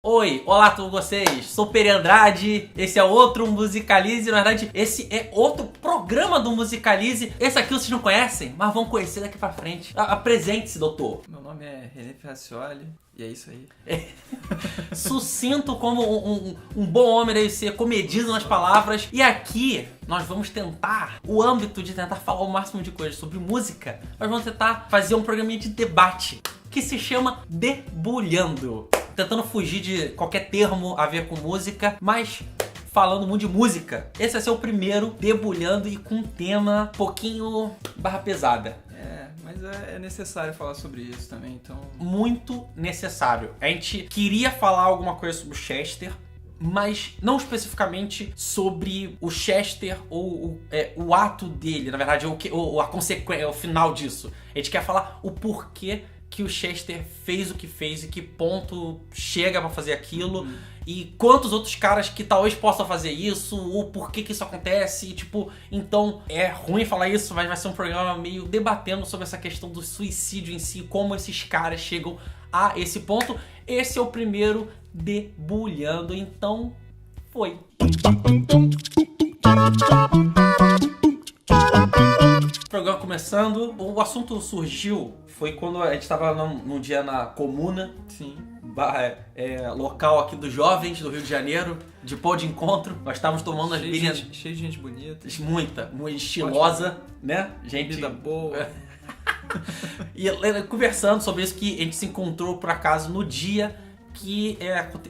Oi, olá a todos vocês, sou Peri Andrade, esse é outro Musicalize, na verdade esse é outro programa do Musicalize. Esse aqui vocês não conhecem, mas vão conhecer daqui pra frente. Apresente-se, doutor. Meu nome é René Ferracioli e é isso aí. Sucinto como um bom homem deve ser, comedido nas palavras. E aqui nós vamos tentar, o âmbito de tentar falar o máximo de coisas sobre música, nós vamos tentar fazer um programinha de debate que se chama Debulhando. Tentando fugir de qualquer termo a ver com música, mas falando muito de música. Esse vai ser o primeiro Debulhando e com um tema um pouquinho barra pesada. Mas é necessário falar sobre isso também, então... Muito necessário. A gente queria falar alguma coisa sobre o Chester, mas não especificamente sobre o Chester ou o ato dele, na verdade, a consequência, o final disso. A gente quer falar o porquê que o Chester fez o que fez e que ponto chega pra fazer aquilo, e quantos outros caras que talvez possam fazer isso, ou por que isso acontece, e, tipo, então é ruim falar isso, mas vai ser um programa meio debatendo sobre essa questão do suicídio em si, como esses caras chegam a esse ponto. Esse é o primeiro Debulhando, então foi. O programa começando, o assunto surgiu, foi quando a gente estava num dia na Comuna. Sim. Local aqui dos jovens do Rio de Janeiro, de pôr de encontro. Nós estávamos tomando as bebidas. Cheio de gente bonita. Muito estilosa, né? Gente Bebida boa. E conversando sobre isso, que a gente se encontrou por acaso no dia que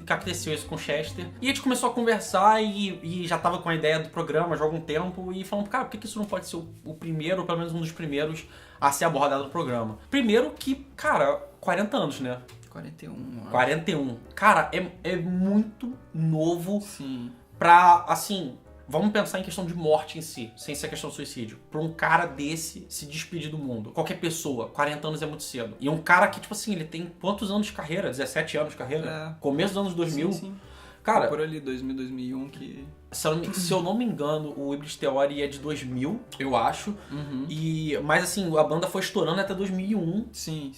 aconteceu isso com o Chester. E a gente começou a conversar e já tava com a ideia do programa já há algum tempo, e falando, cara, por que isso não pode ser o primeiro, ou pelo menos um dos primeiros a ser abordado no programa? Primeiro que, cara, 40 anos, né? 41. 41. Cara, é muito novo. Sim. Pra, assim, vamos pensar em questão de morte em si, sem ser questão de suicídio. Pra um cara desse se despedir do mundo. Qualquer pessoa, 40 anos é muito cedo. E um cara que, tipo assim, ele tem quantos anos de carreira? 17 anos de carreira? Começo dos anos 2000. Sim. Cara, por ali, 2000, 2001 que... Se eu não me engano, o Hybris Theory é de 2000, eu acho. Mas assim, a banda foi estourando até 2001. Sim.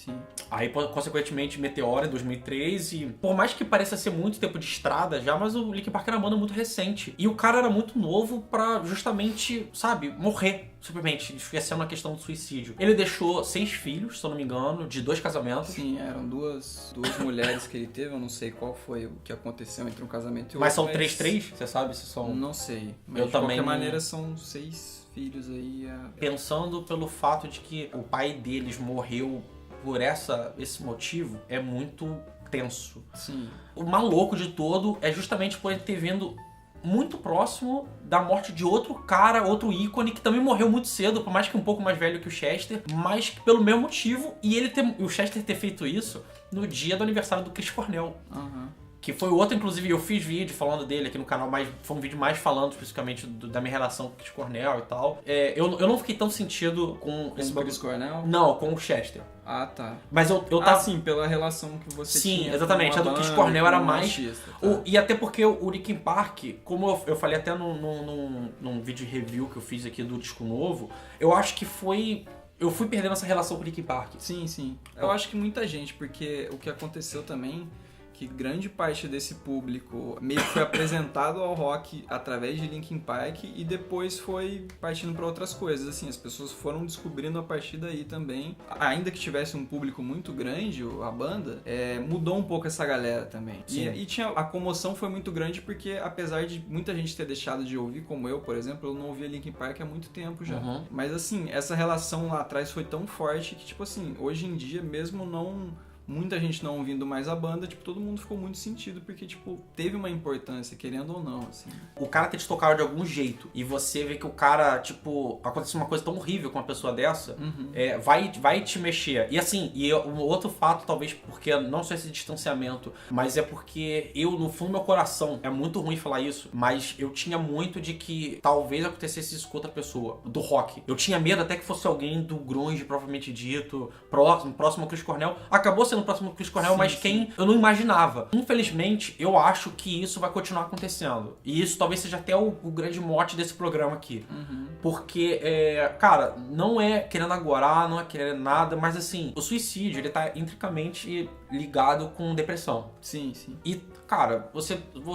Aí, consequentemente, Meteora em 2003. E por mais que pareça ser muito tempo de estrada já, mas o Linkin Park era uma banda muito recente. E o cara era muito novo pra justamente, sabe, morrer. Simplesmente, esquecendo a questão do suicídio. Ele deixou 6 filhos, se eu não me engano, de 2 casamentos. Sim, eram duas mulheres que ele teve. Eu não sei qual foi o que aconteceu entre um casamento e outro. Mas são 3? Você sabe se são... Não sei, mas eu de também qualquer maneira são 6 filhos aí. Pensando pelo fato de que o pai deles morreu por esse motivo, é muito tenso. Sim. O maluco de todo é justamente por ele ter vindo muito próximo da morte de outro cara, outro ícone, que também morreu muito cedo, por mais que um pouco mais velho que o Chester, mas pelo mesmo motivo, e o Chester ter feito isso no dia do aniversário do Chris Cornell. Que foi outro, inclusive, eu fiz vídeo falando dele aqui no canal, mas foi um vídeo mais falando especificamente da minha relação com o Chris Cornell e tal. Eu não fiquei tão sentido com esse Chris Cornell? Não, com o Chester. Ah, tá. Mas eu tava... sim, pela relação que você tinha. Sim, exatamente. A do Chris Cornell era mais... artista, tá. E até porque o Linkin Park, como eu falei até num vídeo review que eu fiz aqui do disco novo, eu acho que eu fui perdendo essa relação com o Linkin Park. Sim. Eu acho que muita gente, porque o que aconteceu também, que grande parte desse público meio que foi apresentado ao rock através de Linkin Park e depois foi partindo para outras coisas. Assim, as pessoas foram descobrindo a partir daí também. Ainda que tivesse um público muito grande, a banda, mudou um pouco essa galera também. E a comoção foi muito grande porque, apesar de muita gente ter deixado de ouvir, como eu, por exemplo, eu não ouvia Linkin Park há muito tempo já. Mas assim, essa relação lá atrás foi tão forte que, tipo assim, hoje em dia, mesmo muita gente não ouvindo mais a banda, tipo, todo mundo ficou muito sentido, porque, tipo, teve uma importância, querendo ou não, assim. O cara ter te tocado de algum jeito, e você vê que o cara, tipo, acontece uma coisa tão horrível com uma pessoa dessa, vai te mexer. E assim, um outro fato, talvez, porque não só esse distanciamento, mas é porque no fundo do meu coração, é muito ruim falar isso, mas eu tinha muito de que talvez acontecesse isso com outra pessoa, do rock. Eu tinha medo até que fosse alguém do grunge, propriamente dito, próximo ao Chris Cornell. Acabou sendo próximo ao Chris Cornell, mas quem eu não imaginava. Infelizmente, eu acho que isso vai continuar acontecendo. E isso talvez seja até o grande mote desse programa aqui. Porque, cara, não é querendo agorar, não é querendo nada, mas assim, o suicídio, ele tá intricamente ligado com depressão. Sim. E, cara,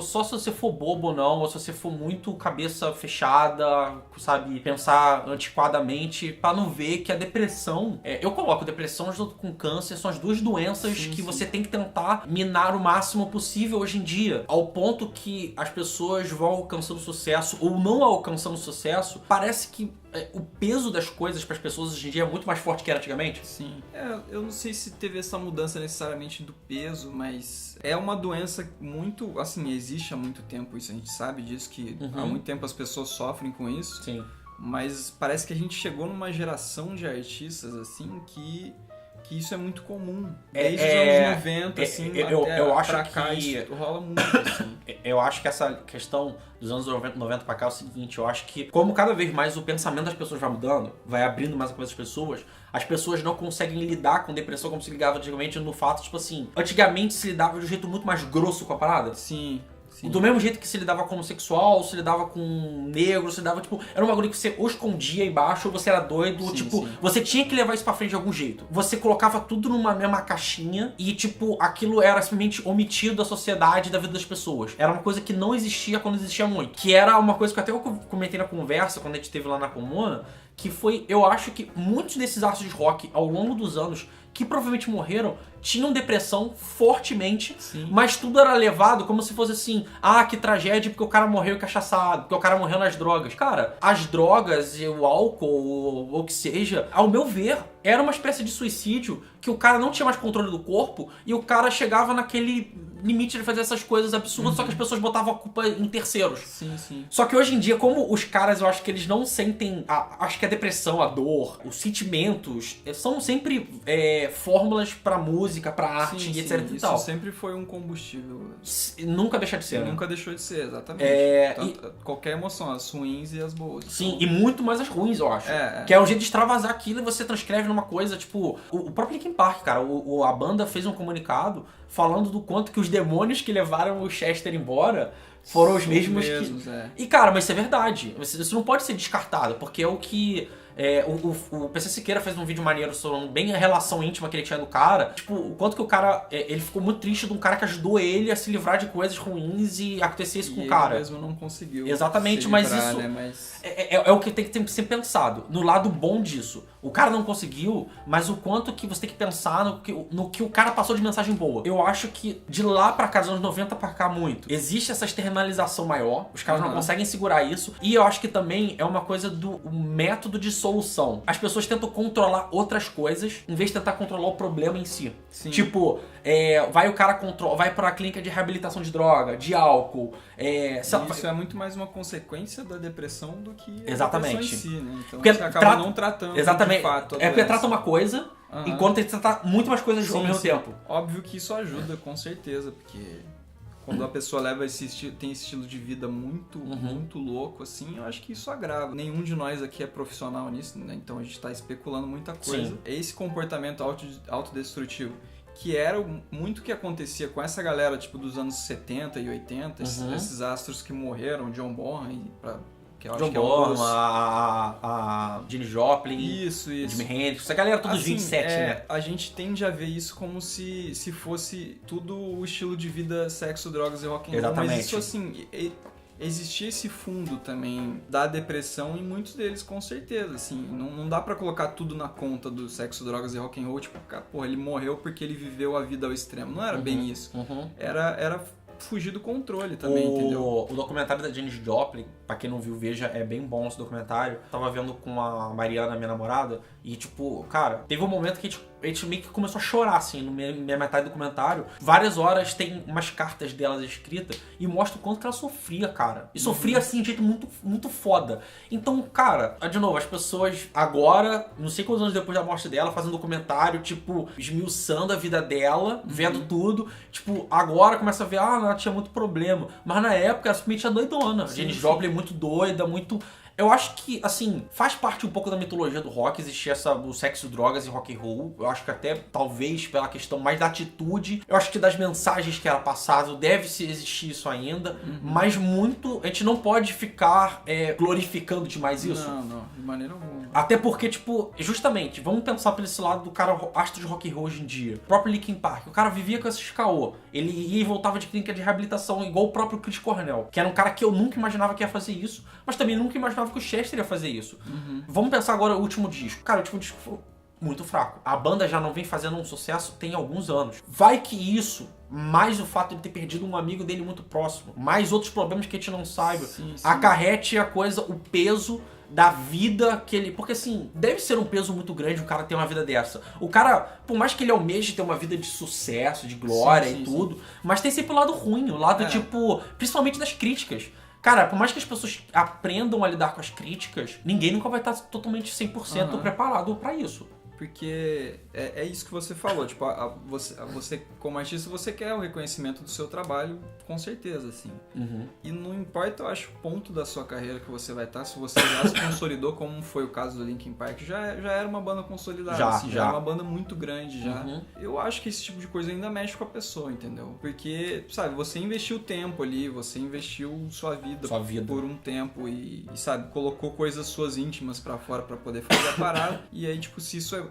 só se você for bobo ou não, ou se você for muito cabeça fechada, sabe, pensar antiquadamente, pra não ver que a depressão, eu coloco depressão junto com câncer, são as duas doenças que você tem que tentar minar o máximo possível hoje em dia, ao ponto que as pessoas vão alcançando sucesso ou não alcançando sucesso, parece que o peso das coisas para as pessoas hoje em dia é muito mais forte que era antigamente. Sim. Eu não sei se teve essa mudança necessariamente do peso, mas é uma doença muito, assim, existe há muito tempo isso, a gente sabe disso, que há muito tempo as pessoas sofrem com isso. Sim. Mas parece que a gente chegou numa geração de artistas, assim, que isso é muito comum. Desde os anos 90, assim, eu acho pra cá, que isso rola muito, assim. Eu acho que essa questão dos anos 90 pra cá é o seguinte, eu acho que como cada vez mais o pensamento das pessoas vai mudando, vai abrindo mais a cabeça das pessoas, as pessoas não conseguem lidar com depressão como se lidava antigamente, no fato, tipo assim, antigamente se lidava de um jeito muito mais grosso com a parada. Sim. Do mesmo jeito que se lidava com homossexual, se lidava com negro, se lidava, tipo, era um bagulho que você ou escondia embaixo, ou você era doido, você tinha que levar isso pra frente de algum jeito. Você colocava tudo numa mesma caixinha e, tipo, aquilo era simplesmente omitido da sociedade e da vida das pessoas. Era uma coisa que não existia quando existia muito. Que era uma coisa que até eu comentei na conversa, quando a gente esteve lá na Comuna, que foi, eu acho que muitos desses astros de rock, ao longo dos anos, que provavelmente morreram, tinham depressão fortemente, mas tudo era levado como se fosse assim, que tragédia porque o cara morreu cachaçado, porque o cara morreu nas drogas. Cara, as drogas e o álcool, ou o que seja, ao meu ver, era uma espécie de suicídio que o cara não tinha mais controle do corpo e o cara chegava naquele limite de fazer essas coisas absurdas, só que as pessoas botavam a culpa em terceiros. Sim. Só que hoje em dia, como os caras, eu acho que eles não sentem, acho que a depressão, a dor, os sentimentos, são sempre fórmulas pra música, pra arte e etc e tal. Isso sempre foi um combustível. Nunca deixa de ser, né? Nunca deixou de ser, exatamente. Qualquer emoção, as ruins e as boas. Sim, e muito mais as ruins, eu acho. Que é um jeito de extravasar aquilo e você transcreve numa coisa, tipo... O próprio Linkin Park, cara, a banda fez um comunicado falando do quanto que os demônios que levaram o Chester embora foram os mesmos que... E, cara, mas isso é verdade. Isso não pode ser descartado, porque é o que... o PC Siqueira fez um vídeo maneiro sobre bem a relação íntima que ele tinha do cara. Tipo, o quanto que o cara... ele ficou muito triste de um cara que ajudou ele a se livrar de coisas ruins e acontecer isso com o cara. Ele mesmo não conseguiu. Exatamente, livrar, mas isso... né? Mas... É o que tem que ser pensado. No lado bom disso. O cara não conseguiu, mas o quanto que você tem que pensar no que o cara passou de mensagem boa. Eu acho que de lá pra cá, dos anos 90 pra cá, muito. Existe essa externalização maior. Os caras não conseguem segurar isso. E eu acho que também é uma coisa do método de solução. As pessoas tentam controlar outras coisas em vez de tentar controlar o problema em si. Sim. Tipo, vai pra clínica de reabilitação de droga, de álcool. Isso é muito mais uma consequência da depressão do que a Exatamente. depressão em si, né? Então Porque você acaba não tratando exatamente. de fato. Porque trata uma coisa, enquanto ele trata muito mais coisas ao mesmo tempo. Óbvio que isso ajuda, com certeza, porque quando a pessoa tem esse estilo de vida muito louco, assim, eu acho que isso agrava. Nenhum de nós aqui é profissional nisso, né? Então a gente tá especulando muita coisa. Sim. Esse comportamento autodestrutivo, que era muito que acontecia com essa galera, tipo, dos anos 70 e 80, esses astros que morreram, John Bonham, que eu acho que é a Janis Joplin, isso. Jimi Hendrix, essa galera tudo assim, 27, né? A gente tende a ver isso como se fosse tudo o estilo de vida, sexo, drogas e rock and roll. Exatamente. Mas isso, assim, existia esse fundo também da depressão em muitos deles, com certeza, assim. Não dá pra colocar tudo na conta do sexo, drogas e rock and roll, tipo, porra, ele morreu porque ele viveu a vida ao extremo. Não era bem isso. Era fugir do controle também, entendeu? O documentário da Janis Joplin, pra quem não viu, veja, é bem bom esse documentário. Tava vendo com a Mariana, minha namorada, e tipo, cara, teve um momento que a gente meio que começou a chorar, assim, no minha metade do documentário. Várias horas tem umas cartas delas escritas e mostra o quanto que ela sofria, cara. E sofria, assim, de jeito muito, muito foda. Então, cara, de novo, as pessoas agora, não sei quantos anos depois da morte dela, fazendo um documentário, tipo, esmiuçando a vida dela, vendo tudo. Tipo, agora começa a ver, ela tinha muito problema. Mas na época, ela simplesmente era doidona. A Janis Joplin é muito doida, muito... Eu acho que, assim, faz parte um pouco da mitologia do rock existir o sexo, drogas e rock and roll. Eu acho que até, talvez, pela questão mais da atitude, eu acho que das mensagens que era passado, deve-se existir isso ainda, mas muito, a gente não pode ficar glorificando demais isso. Não, de maneira alguma. Até porque, tipo, justamente, vamos pensar por esse lado do cara astro de rock and roll hoje em dia. O próprio Linkin Park, o cara vivia com esses caô. Ele ia e voltava de clínica de reabilitação, igual o próprio Chris Cornell, que era um cara que eu nunca imaginava que ia fazer isso, mas também nunca imaginava que o Chester ia fazer isso. Vamos pensar agora o último disco. Cara, o último disco foi muito fraco. A banda já não vem fazendo um sucesso tem alguns anos. Vai que isso, mais o fato de ter perdido um amigo dele muito próximo, mais outros problemas que a gente não saiba, Sim. acarrete a coisa, o peso da vida que ele... Porque assim, deve ser um peso muito grande o cara ter uma vida dessa. O cara, por mais que ele almeje ter uma vida de sucesso, de glória e tudo, mas tem sempre o lado ruim, o lado tipo... Principalmente das críticas. Cara, por mais que as pessoas aprendam a lidar com as críticas, ninguém nunca vai estar totalmente 100% preparado pra isso. Porque é isso que você falou, tipo, você como artista, você quer o reconhecimento do seu trabalho, com certeza, assim. E não importa, eu acho, o ponto da sua carreira que você vai estar, se você já se consolidou, como foi o caso do Linkin Park, já era uma banda consolidada, já era uma banda muito grande, já. Eu acho que esse tipo de coisa ainda mexe com a pessoa, entendeu? Porque, sabe, você investiu tempo ali, você investiu sua vida por um tempo e, sabe, colocou coisas suas íntimas pra fora pra poder fazer a parada, e aí, tipo, se isso é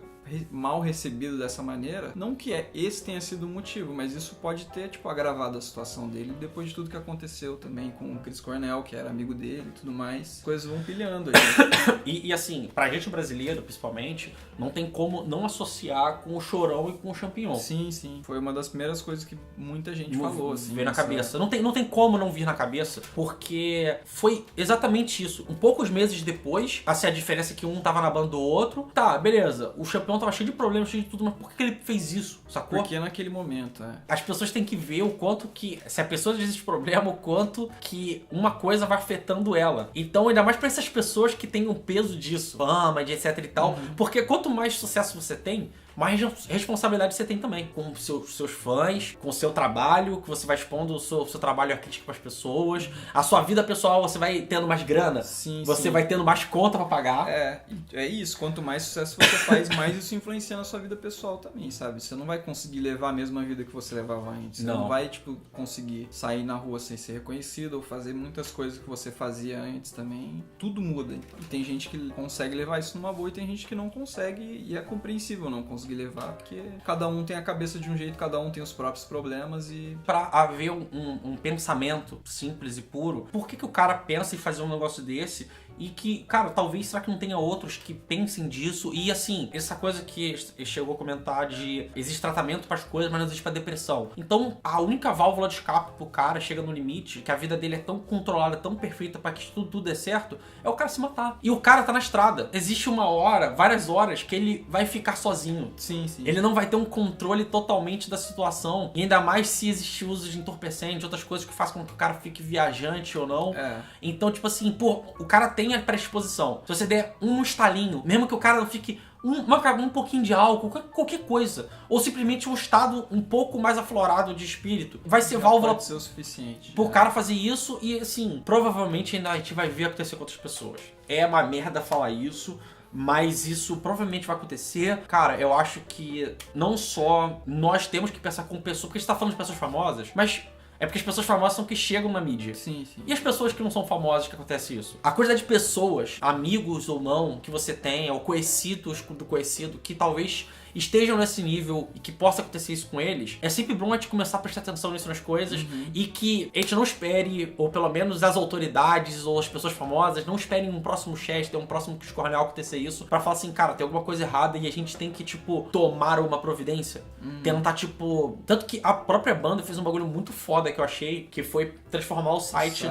mal recebido dessa maneira, não que esse tenha sido o motivo, mas isso pode ter, tipo, agravado a situação dele depois de tudo que aconteceu também com o Chris Cornell, que era amigo dele e tudo mais. Coisas vão pilhando aí. E assim, pra gente brasileiro, principalmente, não tem como não associar com o Chorão e com o Champignon. Sim. Foi uma das primeiras coisas que muita gente falou, assim. Veio na cabeça. Não tem como não vir na cabeça, porque foi exatamente isso. Poucos meses depois, assim, a diferença é que um tava na banda do outro. Tá, beleza. O Champignon tava cheio de problemas, cheio de tudo, mas por que ele fez isso, sacou? Porque naquele momento, As pessoas têm que ver o quanto que, se a pessoa diz esse problema, o quanto que uma coisa vai afetando ela. Então, ainda mais pra essas pessoas que têm o peso disso, fama, de etc e tal, porque quanto mais sucesso você tem, mais responsabilidade você tem também com seus fãs, com o seu trabalho, que você vai expondo o seu trabalho à crítica para as pessoas. A sua vida pessoal, você vai tendo mais grana, você vai tendo mais conta para pagar. É isso. Quanto mais sucesso você faz, mais isso influencia na sua vida pessoal também, sabe? Você não vai conseguir levar a mesma vida que você levava antes. Você não vai, tipo, conseguir sair na rua sem ser reconhecido ou fazer muitas coisas que você fazia antes também. Tudo muda. E tem gente que consegue levar isso numa boa e tem gente que não consegue, e é compreensível não conseguir levar, porque cada um tem a cabeça de um jeito, cada um tem os próprios problemas e... Pra haver um pensamento simples e puro, por que o cara pensa em fazer um negócio desse e que, cara, talvez será que não tenha outros que pensem disso? E assim, essa coisa que chegou a comentar de existe tratamento para as coisas, mas não existe pra depressão. Então, a única válvula de escape pro cara chega no limite, que a vida dele é tão controlada, tão perfeita pra que tudo dê certo, é o cara se matar. E o cara tá na estrada. Existe uma hora, várias horas, que ele vai ficar sozinho. Sim. Ele não vai ter um controle totalmente da situação. E ainda mais se existir uso de entorpecente, outras coisas que façam com que o cara fique viajante ou não. Então, tipo assim, pô, o cara tem a predisposição. Se você der um estalinho, mesmo que o cara não fique um pouquinho de álcool, qualquer coisa, ou simplesmente um estado um pouco mais aflorado de espírito, vai ser válvula pode ser o suficiente pro cara fazer isso. E assim, provavelmente ainda a gente vai ver acontecer com outras pessoas. É uma merda falar isso, mas isso provavelmente vai acontecer. Cara, eu acho que não só nós temos que pensar como pessoas, porque a gente tá falando de pessoas famosas, mas é porque as pessoas famosas são que chegam na mídia. Sim. E as pessoas que não são famosas, que acontece isso? A quantidade de pessoas, amigos ou não, que você tenha, ou conhecidos do conhecido, que talvez estejam nesse nível e que possa acontecer isso com eles, é sempre bom a gente começar a prestar atenção nisso nas coisas e que a gente não espere, ou pelo menos as autoridades ou as pessoas famosas, não esperem um próximo Chester, um próximo Chris Cornell acontecer isso, pra falar assim, cara, tem alguma coisa errada e a gente tem que, tipo, tomar uma providência. Tentar, tipo... Tanto que a própria banda fez um bagulho muito foda que eu achei, que foi transformar o site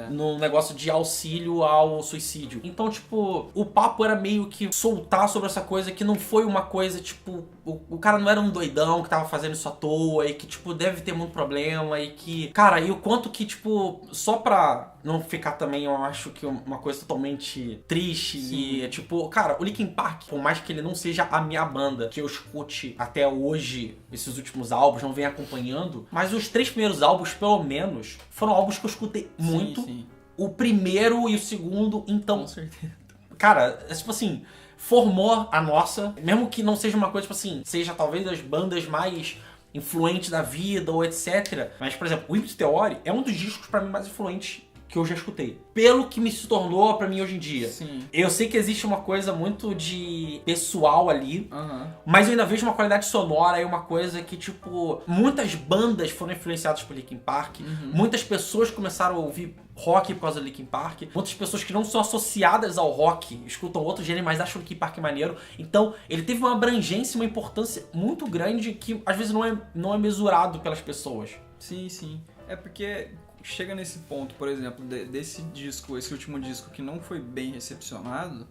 num negócio de auxílio ao suicídio. Então, tipo, o papo era meio que soltar sobre essa coisa que não foi uma coisa, tipo, o cara não era um doidão que tava fazendo isso à toa e que, tipo, deve ter muito problema e que... Cara, e o quanto que, tipo, só pra não ficar também, eu acho que uma coisa totalmente triste e, tipo... Cara, o Linkin Park, por mais que ele não seja a minha banda, que eu escute até hoje, esses últimos álbuns, não venho acompanhando, mas os 3 primeiros álbuns, pelo menos, foram álbuns que eu escutei muito. o primeiro e o segundo, então... Com certeza. Cara, é tipo assim, formou a nossa, mesmo que não seja uma coisa, tipo assim, seja talvez das bandas mais influentes da vida ou etc. Mas, por exemplo, o Hipno Theory é um dos discos pra mim mais influentes que eu já escutei. Pelo que me se tornou pra mim hoje em dia. Sim. Eu sei que existe uma coisa muito de pessoal ali, mas eu ainda vejo uma qualidade sonora e uma coisa que, tipo, muitas bandas foram influenciadas por Linkin Park, muitas pessoas começaram a ouvir rock por causa do Linkin Park, muitas pessoas que não são associadas ao rock escutam outro gênero, mas acham o Linkin Park maneiro. Então, ele teve uma abrangência, uma importância muito grande que às vezes não é mesurado pelas pessoas. Sim, sim. É porque chega nesse ponto, por exemplo, desse disco, esse último disco que não foi bem recepcionado,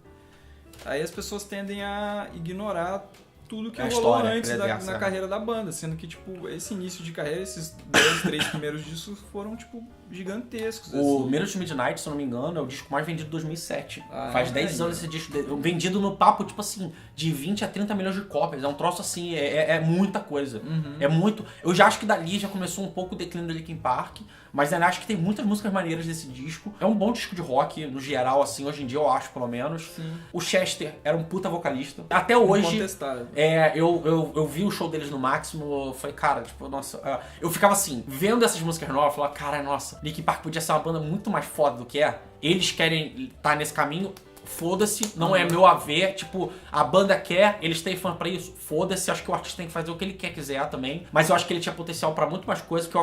aí as pessoas tendem a ignorar tudo que rolou antes na carreira da banda, sendo que, tipo, esse início de carreira, esses 2, 3 primeiros discos foram, tipo, gigantescos. O assim. Minute to Midnight, se eu não me engano, é o disco mais vendido de 2007. Faz 10 anos esse disco, vendido no papo, tipo assim, de 20 a 30 milhões de cópias. É um troço assim, é muita coisa. É muito... Eu já acho que dali já começou um pouco o declínio do Linkin Park, mas ainda acho que tem muitas músicas maneiras desse disco. É um bom disco de rock, no geral, assim, hoje em dia eu acho, pelo menos. Sim. O Chester era um puta vocalista. Até hoje... Incontestável. Eu vi o show deles no Máximo, foi, cara, tipo, nossa... eu ficava assim, vendo essas músicas novas, eu falava, cara, nossa, Linkin Park podia ser uma banda muito mais foda do que é. Eles querem estar nesse caminho... Foda-se, não é meu a ver, tipo, a banda quer, eles têm fã pra isso, foda-se, acho que o artista tem que fazer o que ele quiser também, mas eu acho que ele tinha potencial pra muito mais coisas, porque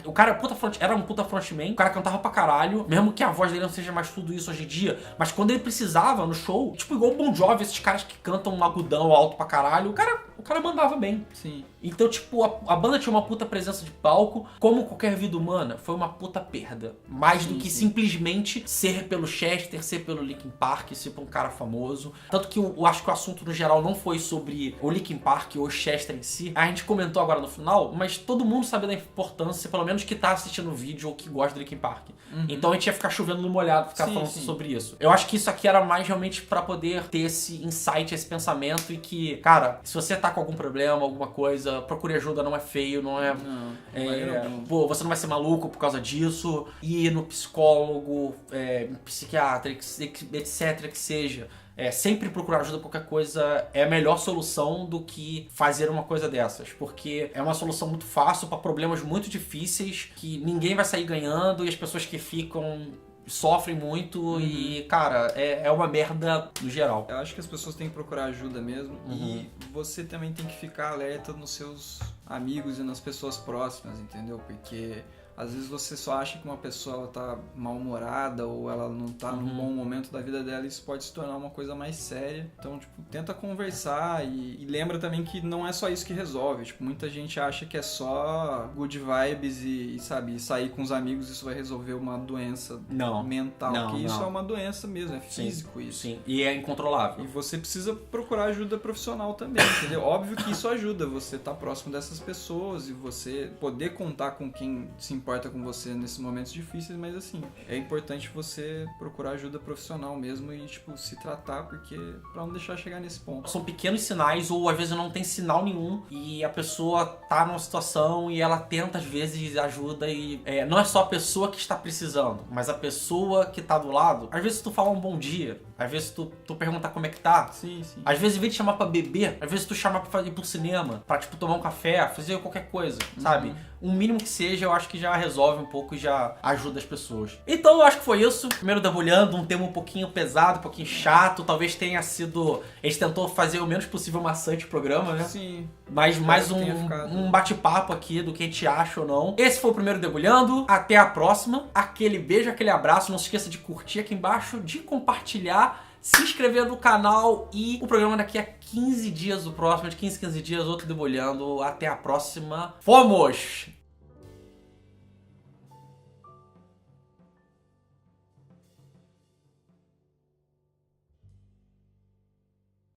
o cara era um puta frontman, o cara cantava pra caralho, mesmo que a voz dele não seja mais tudo isso hoje em dia, mas quando ele precisava no show, tipo, igual o Bon Jovi, esses caras que cantam um agudão alto pra caralho, o cara mandava bem. Sim. Então, tipo, a banda tinha uma puta presença de palco, como qualquer vida humana, foi uma puta perda. Mais do que simplesmente ser pelo Chester, ser pelo Linkin Park, ser por um cara famoso. Tanto que eu acho que o assunto no geral não foi sobre o Linkin Park ou o Chester em si. A gente comentou agora no final, mas todo mundo sabe da importância, pelo menos que tá assistindo o vídeo ou que gosta do Linkin Park. Então a gente ia ficar chovendo no molhado, ficar falando sobre isso. Eu acho que isso aqui era mais realmente pra poder ter esse insight, esse pensamento e que, cara, se você tá com algum problema, alguma coisa, procure ajuda, não é feio, não é... Pô, você não vai ser maluco por causa disso. Ir no psicólogo, psiquiatra, etc, que seja. Sempre procurar ajuda por qualquer coisa é a melhor solução do que fazer uma coisa dessas. Porque é uma solução muito fácil para problemas muito difíceis que ninguém vai sair ganhando e as pessoas que ficam... sofrem muito e, cara, é uma merda no geral. Eu acho que as pessoas têm que procurar ajuda mesmo e você também tem que ficar alerta nos seus amigos e nas pessoas próximas, entendeu? Porque às vezes você só acha que uma pessoa ela tá mal-humorada ou ela não tá num bom momento da vida dela e isso pode se tornar uma coisa mais séria. Então, tipo, tenta conversar e lembra também que não é só isso que resolve. Tipo, muita gente acha que é só good vibes e sabe, sair com os amigos isso vai resolver uma doença mental. Isso é uma doença mesmo, é físico isso. Sim, e é incontrolável. E você precisa procurar ajuda profissional também, entendeu? Óbvio que isso ajuda você estar próximo dessas pessoas e você poder contar com quem se importa com você nesses momentos difíceis, mas assim, é importante você procurar ajuda profissional mesmo e, tipo, se tratar, porque pra não deixar chegar nesse ponto. São pequenos sinais, ou às vezes não tem sinal nenhum, e a pessoa tá numa situação e ela tenta, às vezes, ajuda e... não é só a pessoa que está precisando, mas a pessoa que tá do lado. Às vezes tu fala um bom dia, às vezes tu perguntar como é que tá. Sim, sim. Às vezes, em vez de chamar pra beber, às vezes tu chama pra ir pro cinema, pra, tipo, tomar um café, fazer qualquer coisa, sabe? Um mínimo que seja, eu acho que já resolve um pouco e já ajuda as pessoas. Então eu acho que foi isso. Primeiro Debulhando, um tema um pouquinho pesado, um pouquinho chato. Talvez tenha sido... A gente tentou fazer o menos possível maçante o programa, né? Sim. Mas mais um bate-papo aqui do que a gente acha ou não. Esse foi o Primeiro Debulhando. Até a próxima. Aquele beijo, aquele abraço. Não se esqueça de curtir aqui embaixo, de compartilhar, se inscrever no canal e o programa daqui a 15 dias, o próximo, de 15 dias, outro Debulhando. Até a próxima. Fomos!